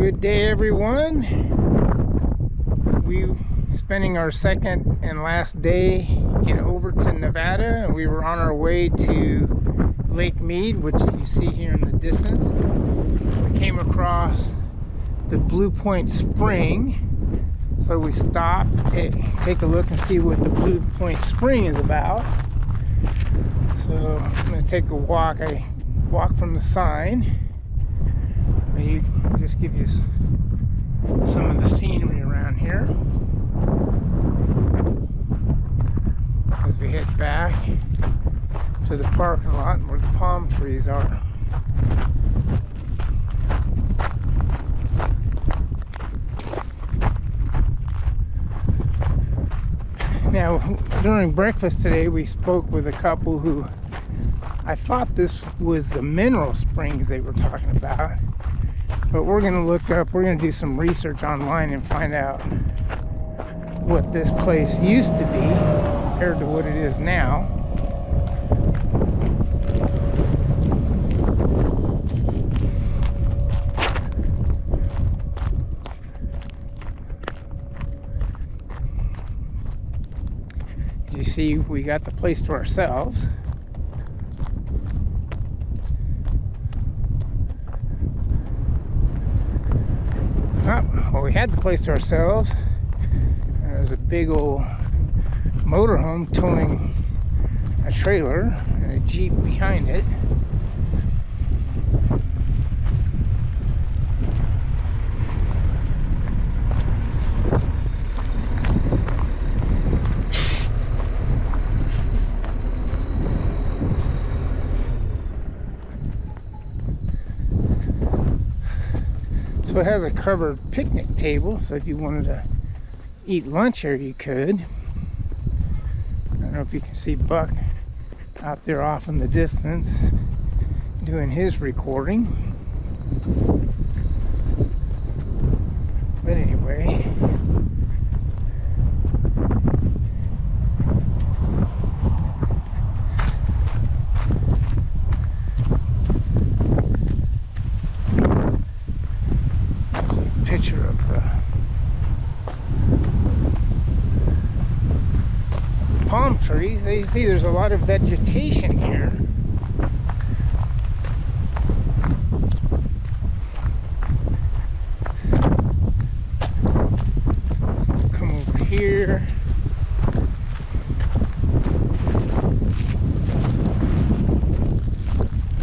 Good day, everyone. We spending our second and last day in Overton, Nevada, and we were on our way to Lake Mead, which you see here in the distance. We came across the Blue Point Spring, so we stopped to take a look and see what the Blue Point Spring is about. So I'm going to take a walk. I walk from the sign. Maybe just give you some of the scenery around here as we head back to the parking lot where the palm trees are. Now, during breakfast today, we spoke with a couple who I thought this was the mineral springs they were talking about. But we're going to look up, we're going to do some research online and find out what this place used to be compared to what it is now. As you see, we got the place to ourselves. Well, we had the place to ourselves. There's a big old motorhome towing a trailer and a Jeep behind it. So it has a covered picnic table, so if you wanted to eat lunch here, you could. I don't know if you can see Buck out there off in the distance doing his recording. But anyway, picture of the palm trees. You see there's a lot of vegetation here. So come over here.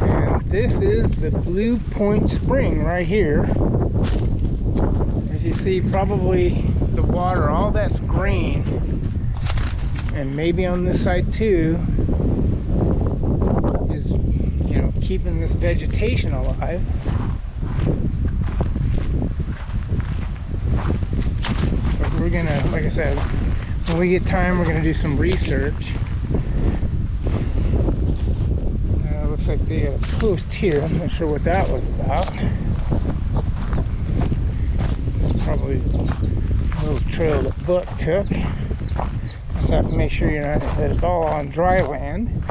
And this is the Blue Point Spring right here. You see probably the water, all that's green, and maybe on this side too is, you know, keeping this vegetation alive. But we're gonna, like I said, when we get time, we're gonna do some research. Looks like they got a post here. I'm not sure what that was about. Probably a little trail that Buck took. Just have to make sure that it's all on dry land.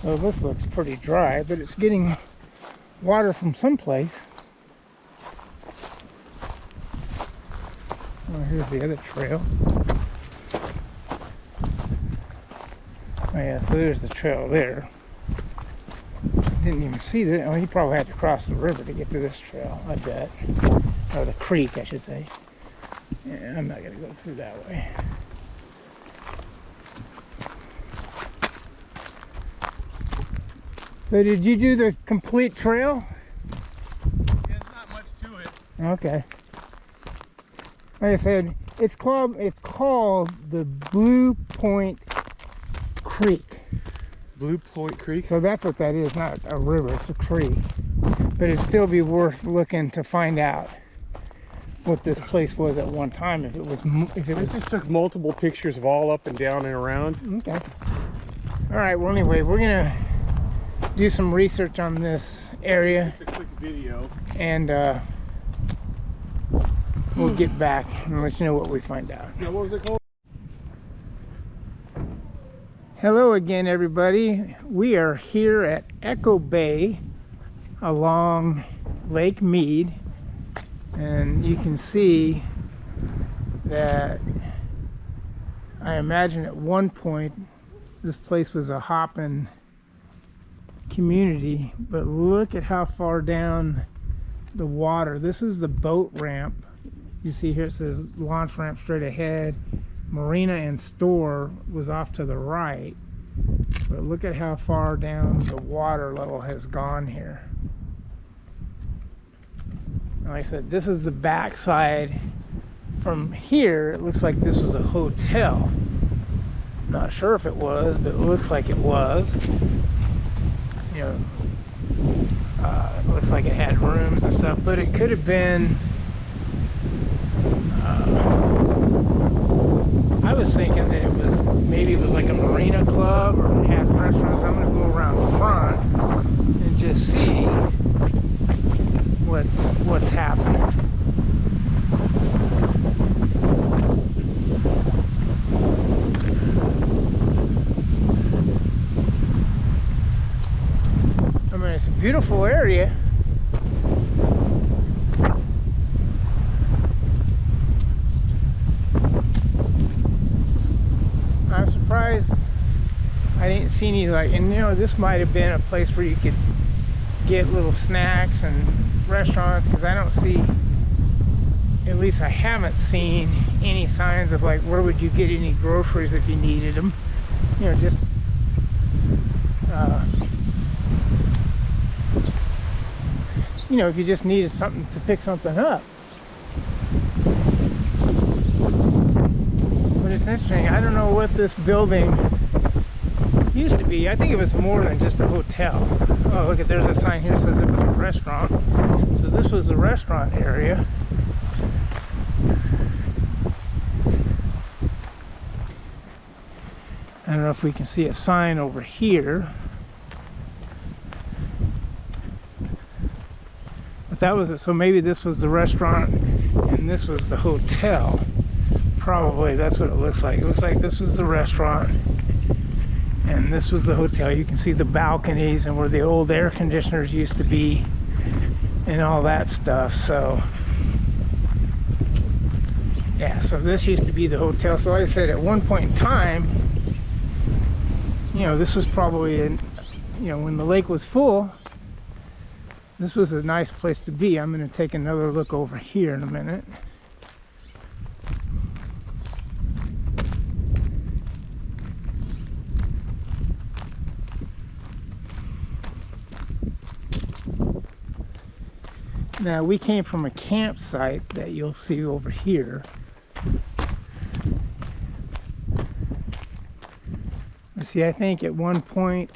So this looks pretty dry, but it's getting water from someplace. Oh, here's the other trail. Oh yeah, so there's the trail there. Didn't even see that. Oh, he probably had to cross the river to get to this trail, I bet. Or the creek, I should say. Yeah, I'm not going to go through that way. So did you do the complete trail? Yeah, there's not much to it. Okay. Like I said, it's called the Blue Point Creek. Blue Point Creek? So that's what that is, not a river, it's a creek. But it'd still be worth looking to find out what this place was at one time, if it was. I just took multiple pictures of all up and down and around. Okay. All right, well anyway, we're gonna do some research on this area. Just a quick video. And we'll get back and let you know what we find out. Now, what was it called? Hello again, everybody. We are here at Echo Bay along Lake Mead, and you can see that I imagine at one point this place was a hopping community, but look at how far down the water. This is the boat ramp. You see here it says launch ramp straight ahead. Marina and store was off to the right, but look at how far down the water level has gone here. Like I said, this is the backside. From here it looks like this was a hotel. Not sure if it was, but it looks like it was. You know, it looks like it had rooms and stuff, but it could have been I was thinking that it was maybe it was like a marina club or had restaurants. I'm going to go around front and just see what's happening. I mean, it's a beautiful area. I'm surprised I didn't see any, like, and you know, this might have been a place where you could get little snacks and restaurants, because I don't see, at least I haven't seen any signs of like where would you get any groceries if you needed them. You know, just you know, if you just needed something to pick something up. It's interesting. I don't know what this building used to be. I think it was more than just a hotel. Oh, look at, there's a sign here that says it was a restaurant. So this was the restaurant area. I don't know if we can see a sign over here. But that was it. So maybe this was the restaurant and this was the hotel. Probably that's what it looks like. It looks like this was the restaurant and this was the hotel. You can see the balconies and where the old air conditioners used to be and all that stuff. So yeah, so this used to be the hotel. So like I said, at one point in time, you know, this was probably you know, when the lake was full, this was a nice place to be. I'm going to take another look over here in a minute. Now, we came from a campsite that you'll see over here. You see, I think at one point,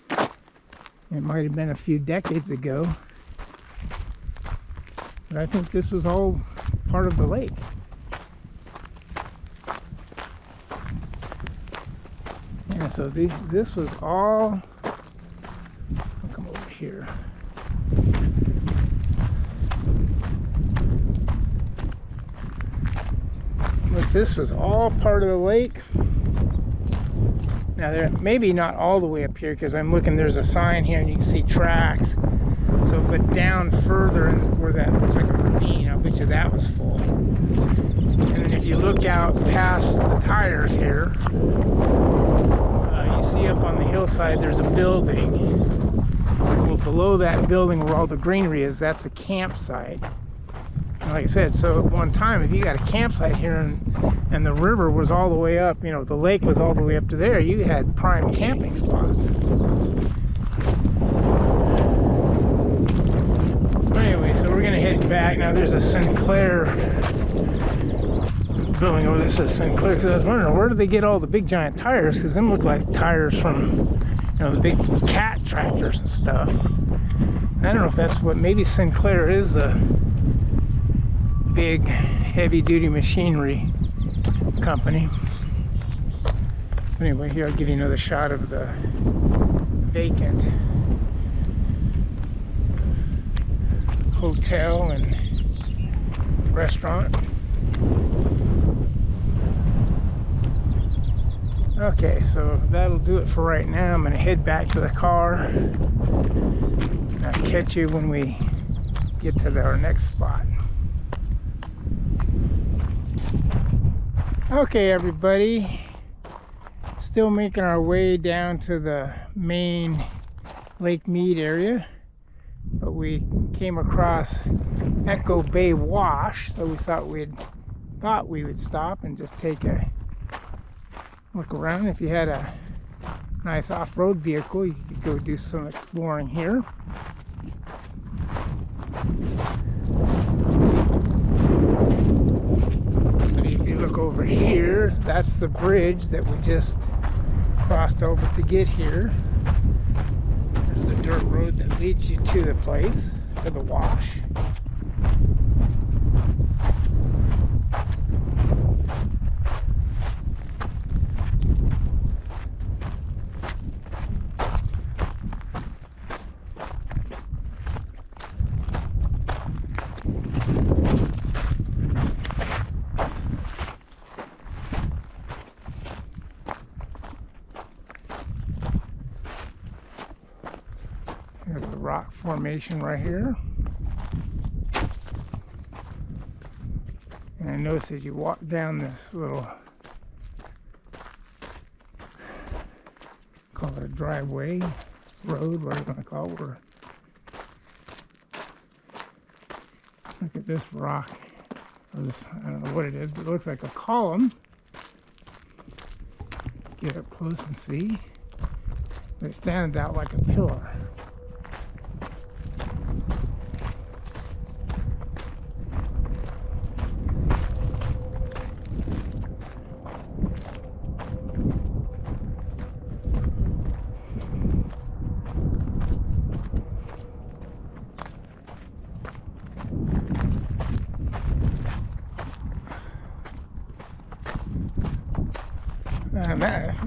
it might have been a few decades ago, but I think this was all part of the lake. Yeah, so this was all, I'll come over here. Look, this was all part of the lake. Now, there maybe not all the way up here, because I'm looking, there's a sign here and you can see tracks. So, but down further where that looks like a ravine, I bet you that was full. And then if you look out past the tires here, you see up on the hillside there's a building. Well, below that building where all the greenery is, that's a campsite. And like I said, so at one time, if you got a campsite here and the river was all the way up, you know, the lake was all the way up to there, you had prime camping spots. But anyway, so we're gonna head back. Now there's a Sinclair building over there that says Sinclair, because I was wondering, where do they get all the big giant tires? Because them look like tires from, you know, the big cat tractors and stuff. I don't know if that's what, maybe Sinclair is the big heavy duty machinery company. Anyway, here I'll give you another shot of the vacant hotel and restaurant. Okay, so that'll do it for right now. I'm gonna head back to the car, and I'll catch you when we get to our next spot. Okay, everybody, still making our way down to the main Lake Mead area, but we came across Echo Bay Wash, so we thought we would stop and just take a look around. If you had a nice off-road vehicle, you could go do some exploring here. But if you look over here, that's the bridge that we just crossed over to get here. There's the dirt road that leads you to the place, to the wash. There's the rock formation right here. And I noticed as you walk down this little, call it a driveway, road, whatever you want to call it. Look at this rock. Or this, I don't know what it is, but it looks like a column. Get up close and see. But it stands out like a pillar.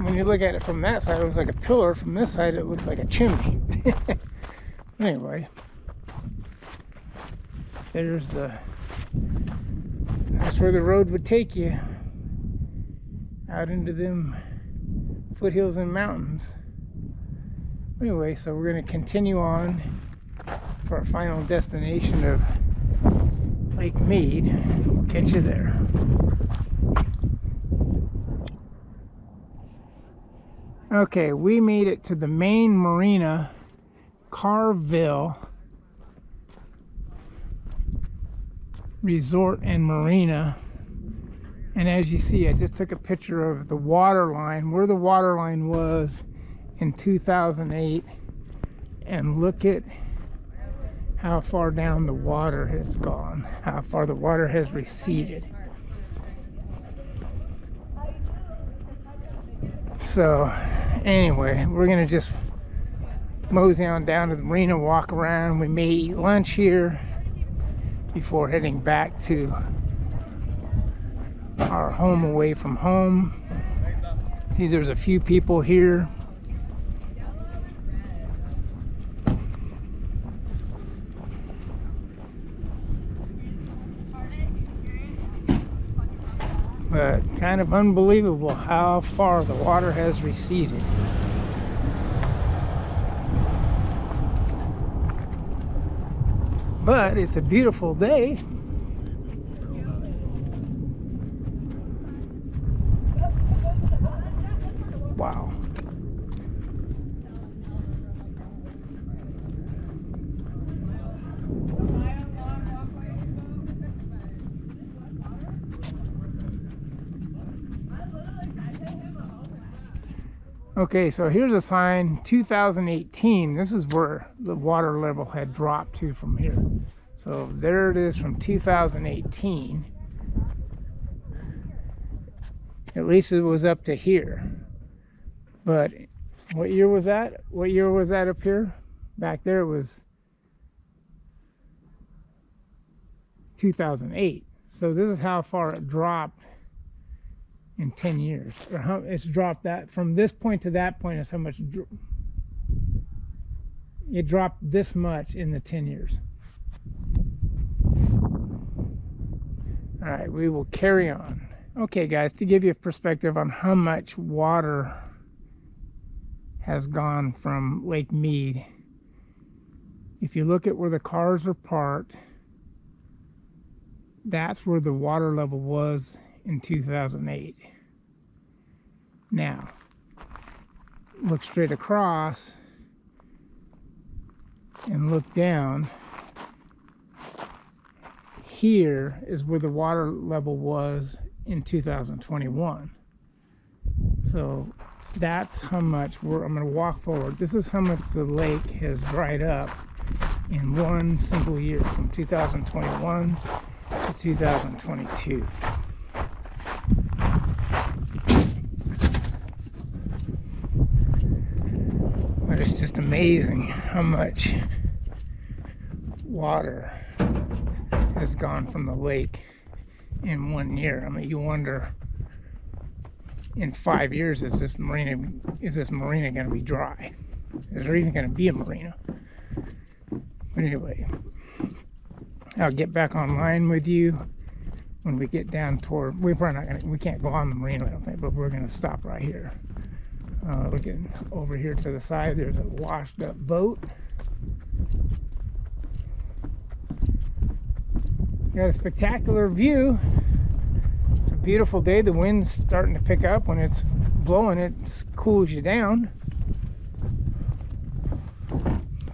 When you look at it from that side, it looks like a pillar. From this side, it looks like a chimney. Anyway, that's where the road would take you, out into them foothills and mountains. Anyway, so we're going to continue on for our final destination of Lake Mead. We'll catch you there. Okay, we made it to the main marina, Callville Resort and Marina. And as you see, I just took a picture of the water line, where the water line was in 2008. And look at how far down the water has gone, how far the water has receded. So anyway, we're gonna just mosey on down to the marina, walk around. We may eat lunch here before heading back to our home away from home. See, there's a few people here. But kind of unbelievable how far the water has receded. But it's a beautiful day. Wow. Okay, so here's a sign, 2018. This is where the water level had dropped to from here. So there it is from 2018. At least it was up to here. But what year was that? What year was that up here? Back there was 2008. So this is how far it dropped in 10 years, or how it's dropped. That from this point to that point is how much it dropped, this much in the 10 years. All right, we will carry on. Okay, guys, to give you a perspective on how much water has gone from Lake Mead, if you look at where the cars are parked, that's where the water level was in 2008. Now, look straight across and look down. Here is where the water level was in 2021. So that's how much I'm going to walk forward. This is how much the lake has dried up in one single year, from 2021 to 2022. But it's just amazing how much water has gone from the lake in 1 year. I mean, you wonder, in 5 years, is this marina going to be dry? Is there even going to be a marina? But anyway, I'll get back online with you when we get down toward. We can't go on the marina, I don't think, but we're going to stop right here. Looking over here to the side, there's a washed up boat. Got a spectacular view. It's a beautiful day. The wind's starting to pick up. When it's blowing, it cools you down.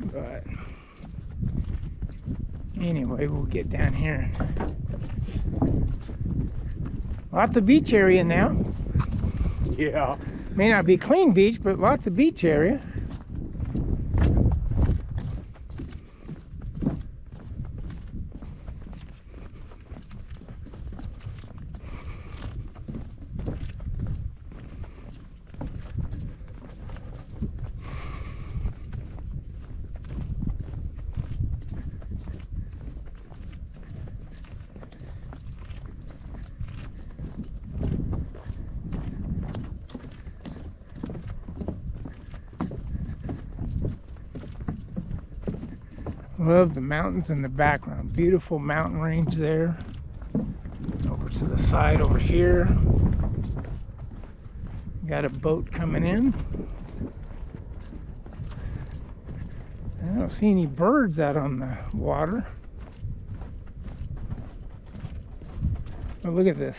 But anyway, we'll get down here. Lots of beach area now. Yeah. May not be clean beach, but lots of beach area. Love the mountains in the background. Beautiful mountain range there. Over to the side over here. Got a boat coming in. I don't see any birds out on the water. But look at this.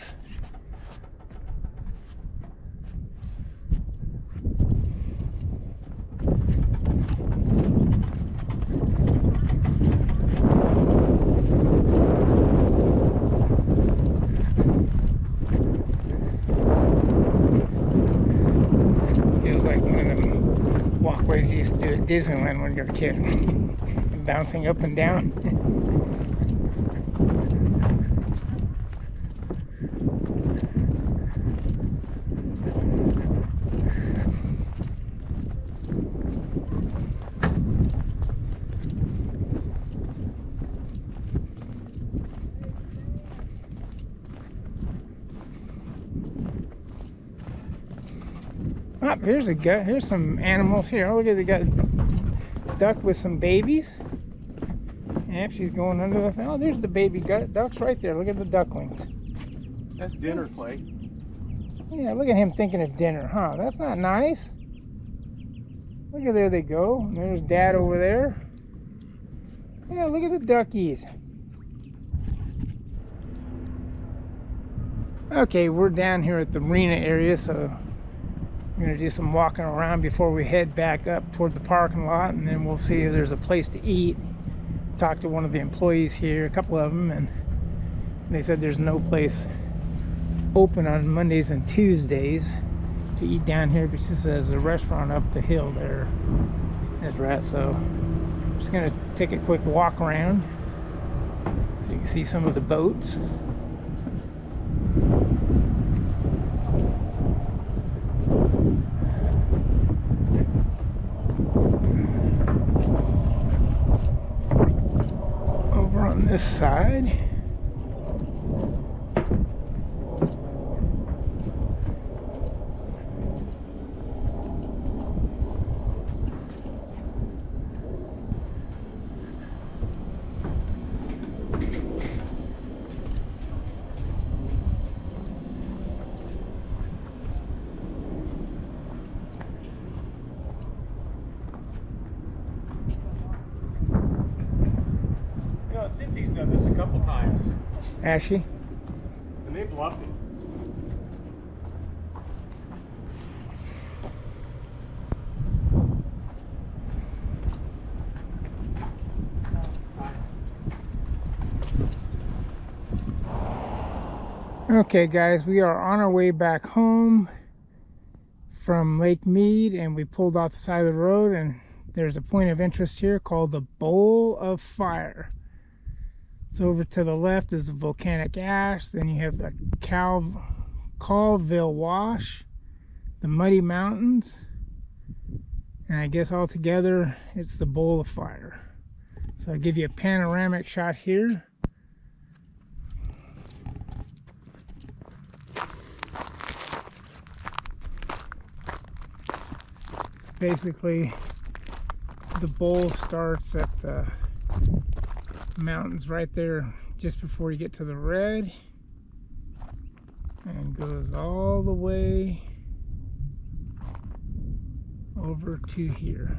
Walkways you used to do at Disneyland when you were a kid, bouncing up and down. Oh, here's some animals here. Oh, look at, they got a duck with some babies. And she's going under the. Oh, there's the baby ducks right there. Look at the ducklings. That's dinner, Clay. Yeah, look at him thinking of dinner, huh? That's not nice. Look at, there they go. And there's Dad over there. Yeah, look at the duckies. Okay, we're down here at the marina area, so we're going to do some walking around before we head back up toward the parking lot, and then we'll see if there's a place to eat. Talked to one of the employees here, a couple of them, and they said there's no place open on Mondays and Tuesdays to eat down here, because there's a restaurant up the hill there. That's right. So I'm just going to take a quick walk around so you can see some of the boats. On this side, Ashy. And they've loved it. Okay guys, we are on our way back home from Lake Mead, and we pulled off the side of the road, and there's a point of interest here called the Bowl of Fire. So over to the left is the volcanic ash, then you have the Callville Wash, the Muddy Mountains, and I guess all together it's the Bowl of Fire. So I'll give you a panoramic shot here. So basically the bowl starts at the mountains right there just before you get to the red, and goes all the way over to here.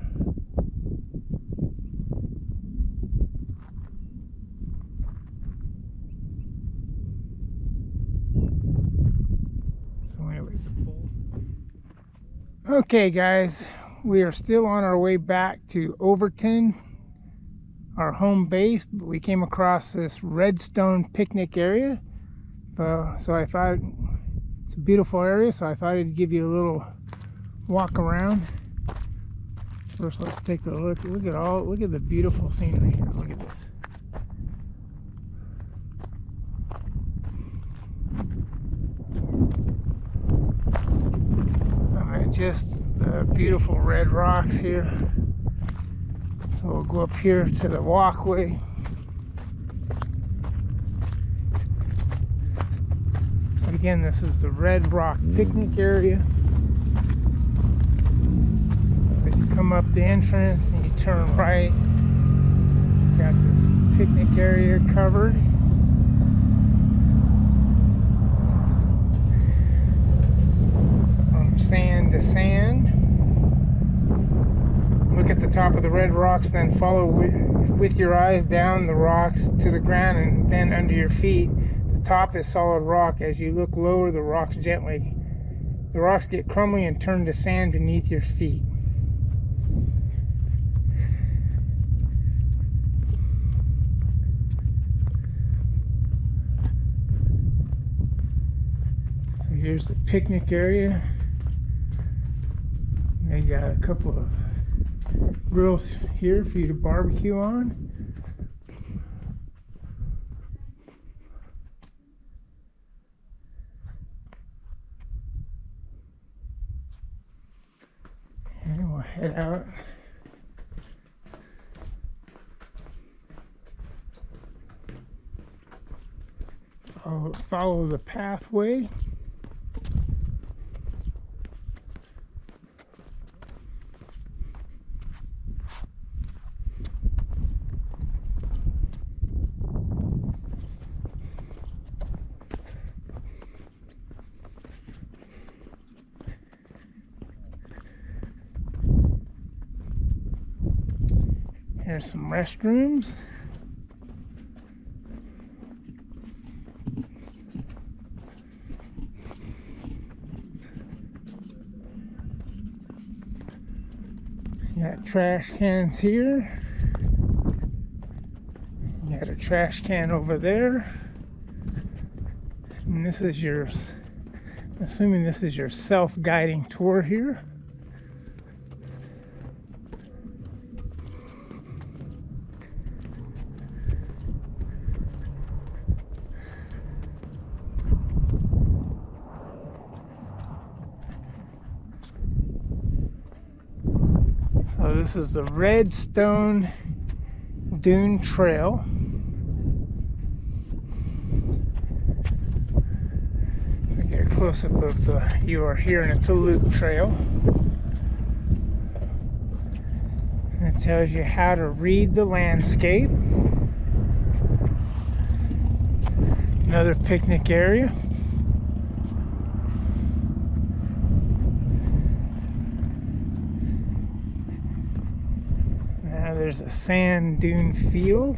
So anyway, the bowl. Okay guys, we are still on our way back to Overton, our home base, but we came across this Redstone Picnic area. So I thought it's a beautiful area, so I thought I'd give you a little walk around. First, let's take a look. Look at the beautiful scenery here. Look at this. I'm at just the beautiful red rocks here. So we'll go up here to the walkway. So again, this is the Red Rock picnic area. So as you come up the entrance and you turn right, got this picnic area covered. From sand to sand. Look at the top of the red rocks, then follow with your eyes down the rocks to the ground and then under your feet. The top is solid rock. As you look lower, the rocks get crumbly and turn to sand beneath your feet. So here's the picnic area. They got a couple of grills here for you to barbecue on. And we'll head out. Follow the pathway. Here's some restrooms. You got trash cans here. You got a trash can over there. And this is yours. Assuming this is your self-guiding tour here. So this is the Redstone Dune Trail. So get a close-up of the, you are here and it's a loop trail. And it tells you how to read the landscape. Another picnic area. There's a sand dune field.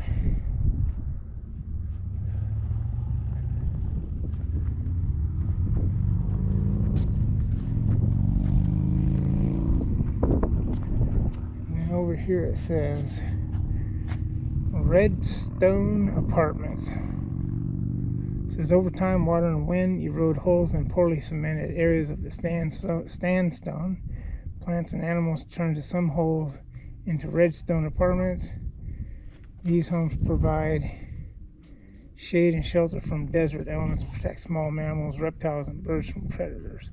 here it says Redstone Apartments. It says over time, water and wind erode holes in poorly cemented areas of the sandstone. Plants and animals turn some holes into redstone apartments. These homes provide shade and shelter from desert elements, protect small mammals, reptiles, and birds from predators.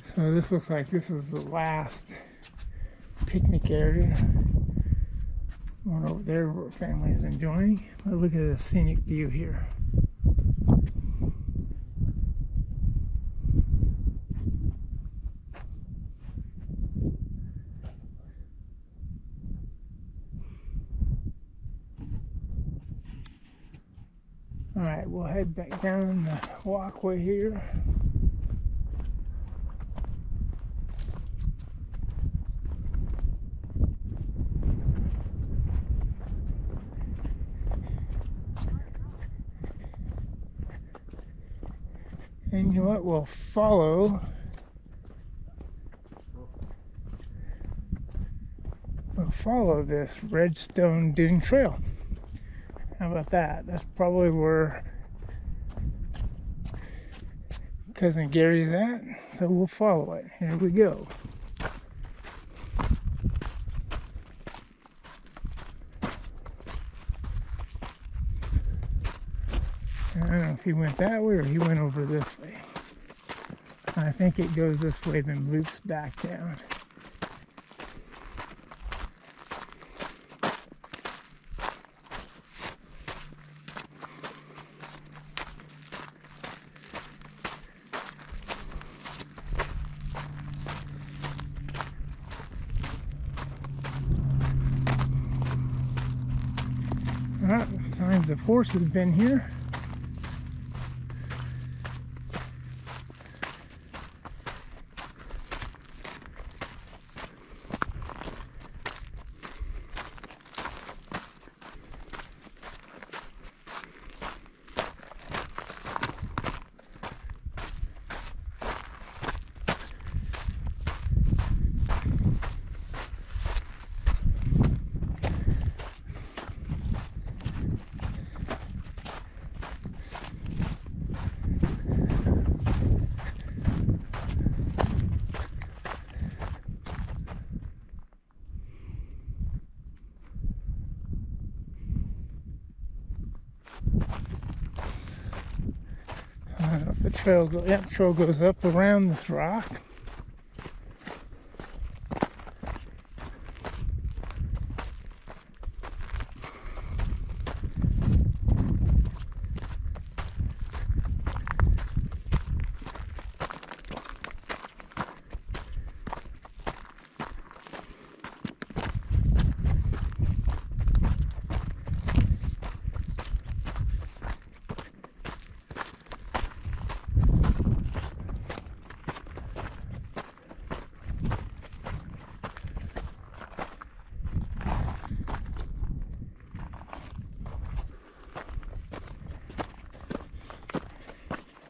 So this looks like this is the last picnic area. One over there where family is enjoying. But look at the scenic view here. Alright, we'll head back down the walkway here. And you know what? We'll follow this Redstone Dune Trail. How about that? That's probably where Cousin Gary's at, so we'll follow it. Here we go. I don't know if he went that way or he went over this way. I think it goes this way, then loops back down. Signs of horses have been here. I don't know if the trail goes, yeah, the trail goes up around this rock.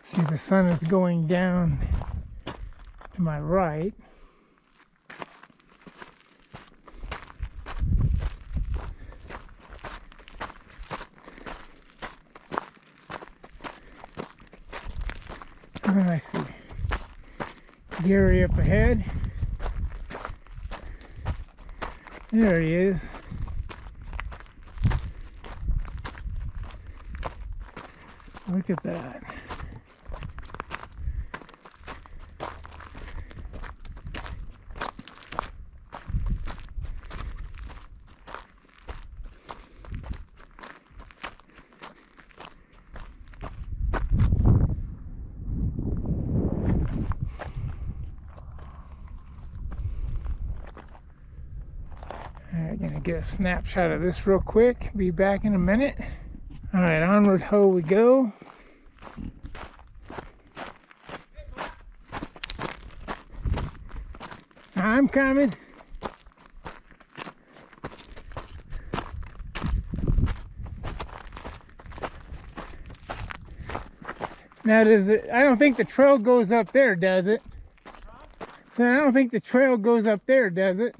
See, the sun is going down to my right. And I see Gary up ahead. There he is. Look at that. Alright, gonna get a snapshot of this real quick. Be back in a minute. Alright, onward ho we go. I'm coming. Now does it, I don't think the trail goes up there, does it? So I don't think the trail goes up there, does it?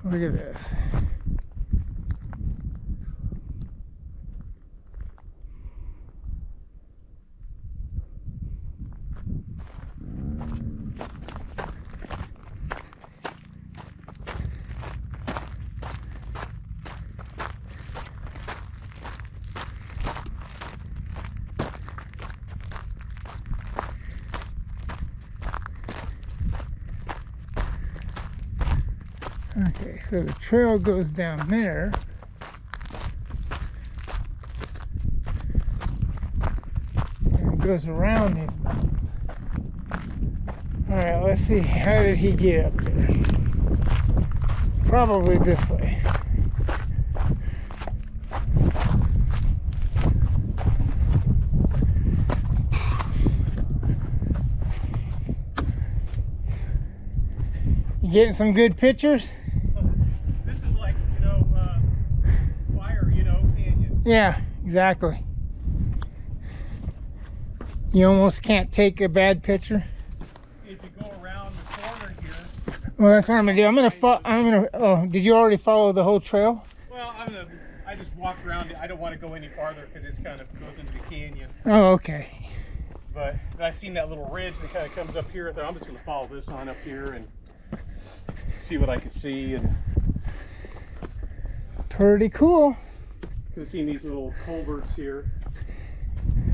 Look at this. Okay, so the trail goes down there. And it goes around these mountains. Alright, let's see, how did he get up there? Probably this way. You getting some good pictures? Yeah, exactly. You almost can't take a bad picture. If you go around the corner here. Well, that's what I'm gonna do. Oh, did you already follow the whole trail? Well, I just walked around it. I don't want to go any farther because it's kind of goes into the canyon. Oh, okay. But I seen that little ridge that kind of comes up here. I'm just gonna follow this on up here and see what I can see. And pretty cool. I've seen these little culverts here.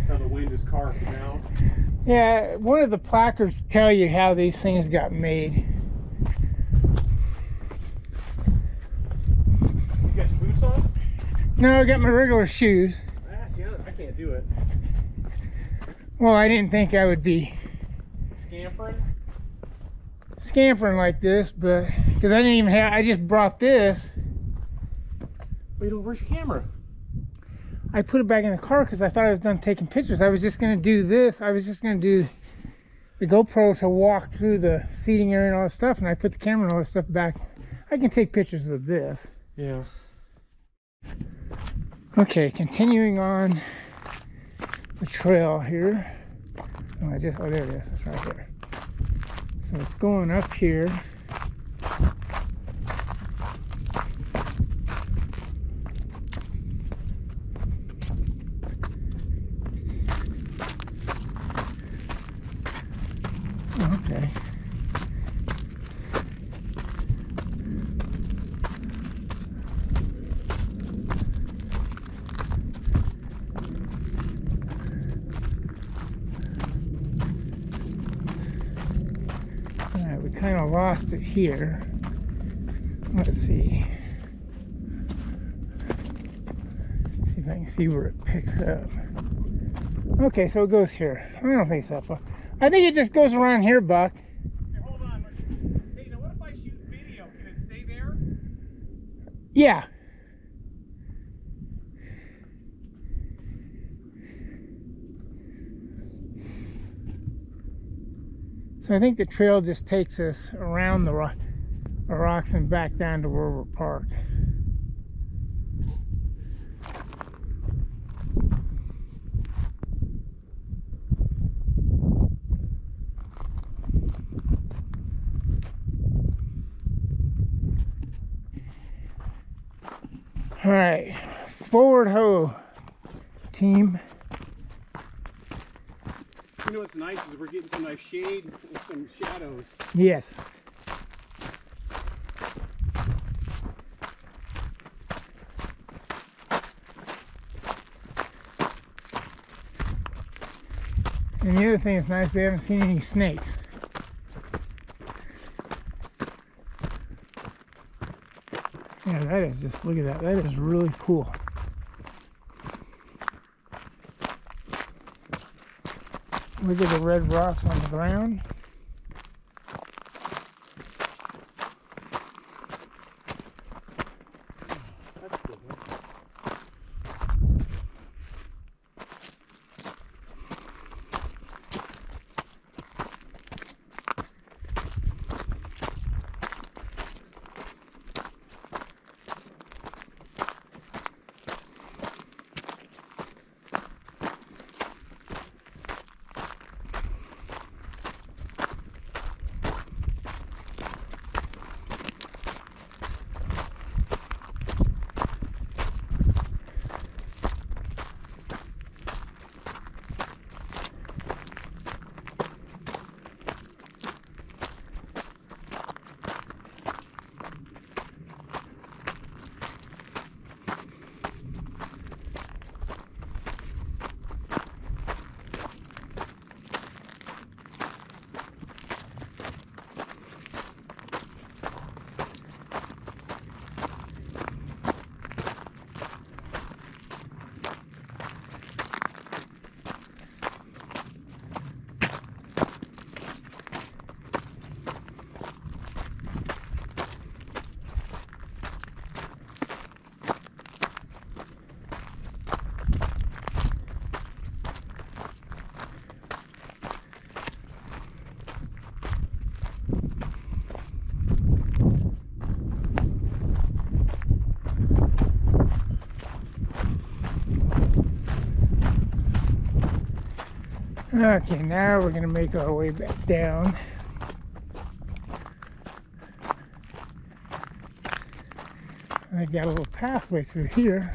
How the wind is carved them out. Yeah, one of the placards tell you how these things got made. You got your boots on? No, I got my regular shoes. See, I can't do it. Well, I didn't think I would be scampering like this, but because I didn't even have, I just brought this. Wait, where's your camera? I put it back in the car because I thought I was done taking pictures. I was just going to do this. I was just going to do the GoPro to walk through the seating area and all that stuff, and I put the camera and all that stuff back. I can take pictures with this. Yeah. Okay, continuing on the trail here. Oh, there it is. It's right there. So it's going up here. Okay. Alright, we kind of lost it here. Let's see. See if I can see where it picks up. Okay, so it goes here. I don't think it's that far. I think it just goes around here, Buck. Hey, hold on. Hey, now what if I shoot video? Can it stay there? Yeah. So I think the trail just takes us around the rocks and back down to where we're parked. All right, forward ho, team. You know what's nice is we're getting some nice shade and some shadows. Yes. And the other thing that's nice, we haven't seen any snakes. Yeah, that is just, look at that. That is really cool. Look at the red rocks on the ground. Okay, now we're going to make our way back down. I got a little pathway through here.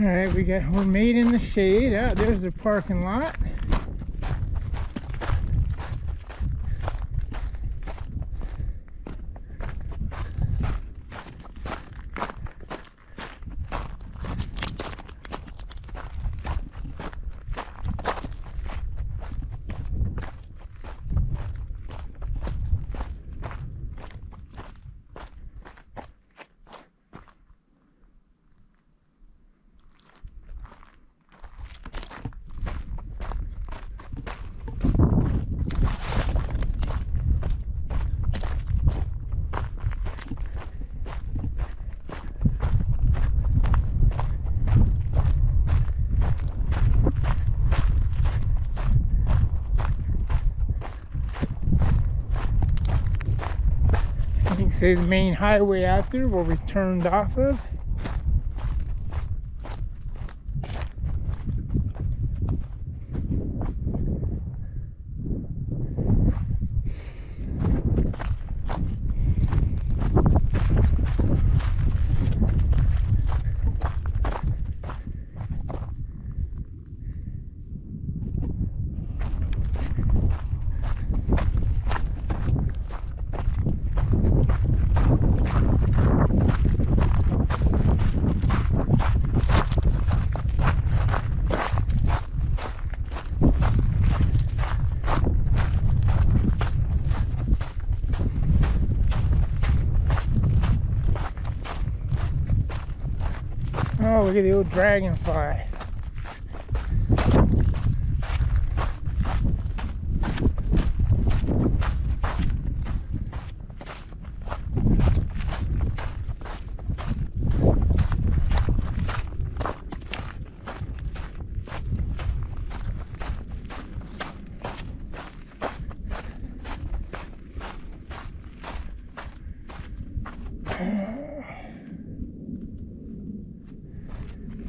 All right, we're made in the shade. Ah, there's the parking lot. You can see the main highway out there where we turned off of. look at the old dragonfly.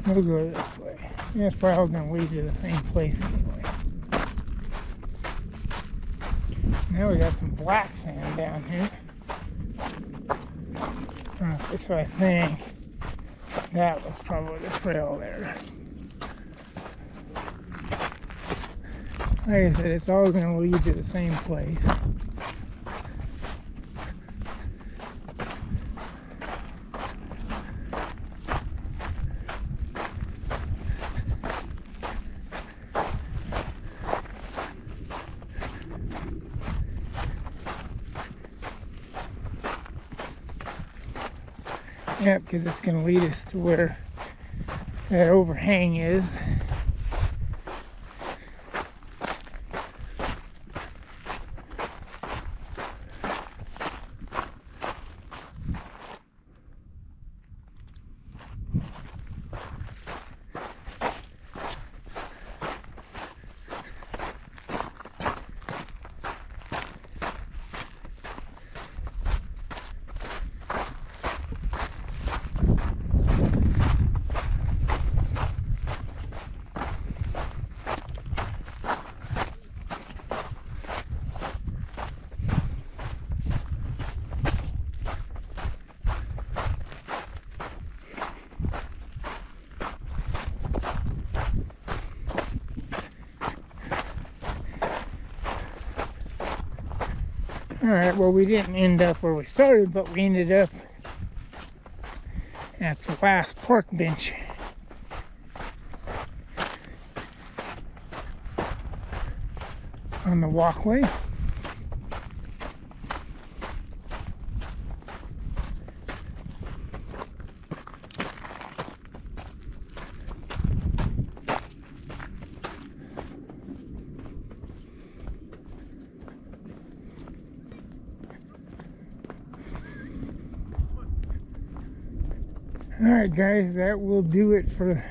We'll go this way. Yeah, it's probably going to lead to the same place anyway. Now we got some black sand down here. So I think that was probably the trail there. Like I said, it's all going to lead to the same place. Yeah, because it's going to lead us to where that overhang is. Alright, well, we didn't end up where we started, but we ended up at the last park bench. On the walkway. Alright guys, that will do it for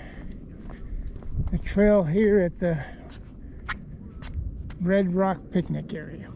the trail here at the Red Rock Picnic area.